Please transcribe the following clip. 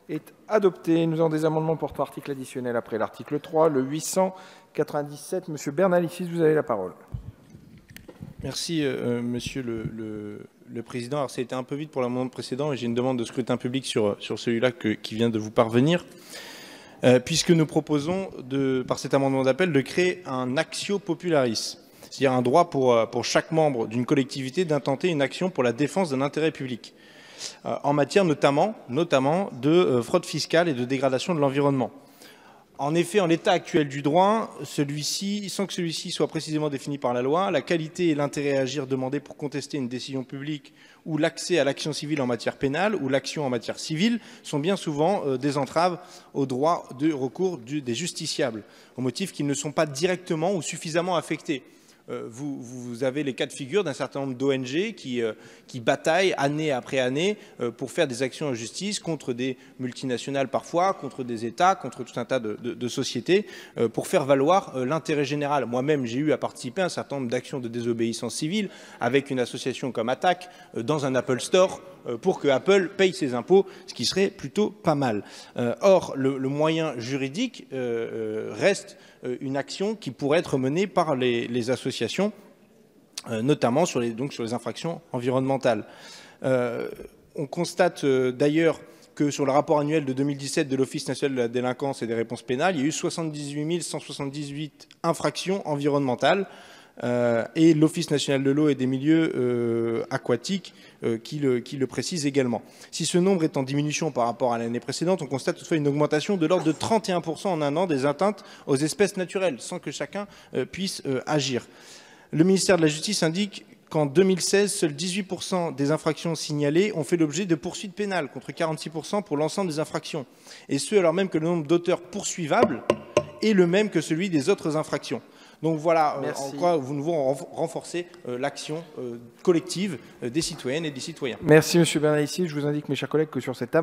est adopté. Nous avons des amendements portant article additionnel après l'article 3, le 897. Monsieur Bernalicis, vous avez la parole. Merci, Monsieur le Président. Alors, ça a été un peu vite pour l'amendement précédent et j'ai une demande de scrutin public sur celui-là qui vient de vous parvenir, puisque nous proposons, par cet amendement d'appel, de créer un actio popularis, c'est-à-dire un droit pour chaque membre d'une collectivité d'intenter une action pour la défense d'un intérêt public, en matière notamment de fraude fiscale et de dégradation de l'environnement. En effet, en l'état actuel du droit, sans que celui-ci soit précisément défini par la loi, la qualité et l'intérêt à agir demandés pour contester une décision publique ou l'accès à l'action civile en matière pénale ou l'action en matière civile sont bien souvent des entraves au droit de recours des justiciables, au motif qu'ils ne sont pas directement ou suffisamment affectés. Vous avez les cas de figure d'un certain nombre d'ONG qui bataillent année après année pour faire des actions en justice contre des multinationales parfois, contre des États, contre tout un tas de sociétés, pour faire valoir l'intérêt général. Moi-même, j'ai eu à participer à un certain nombre d'actions de désobéissance civile avec une association comme Attac dans un Apple Store pour que Apple paye ses impôts, ce qui serait plutôt pas mal. Or, le moyen juridique reste une action qui pourrait être menée par les associations, notamment sur les infractions environnementales. On constate d'ailleurs que sur le rapport annuel de 2017 de l'Office national de la délinquance et des réponses pénales, il y a eu 78 178 infractions environnementales, et l'Office national de l'eau et des milieux aquatiques qui le précise également. Si ce nombre est en diminution par rapport à l'année précédente, on constate toutefois une augmentation de l'ordre de 31% en un an des atteintes aux espèces naturelles, sans que chacun puisse agir. Le ministère de la Justice indique qu'en 2016, seuls 18% des infractions signalées ont fait l'objet de poursuites pénales, contre 46% pour l'ensemble des infractions, et ce alors même que le nombre d'auteurs poursuivables est le même que celui des autres infractions. Donc voilà en quoi nous devons renforcer l'action collective des citoyennes et des citoyens. Merci, Monsieur Bernalicis. Je vous indique, mes chers collègues, que sur cette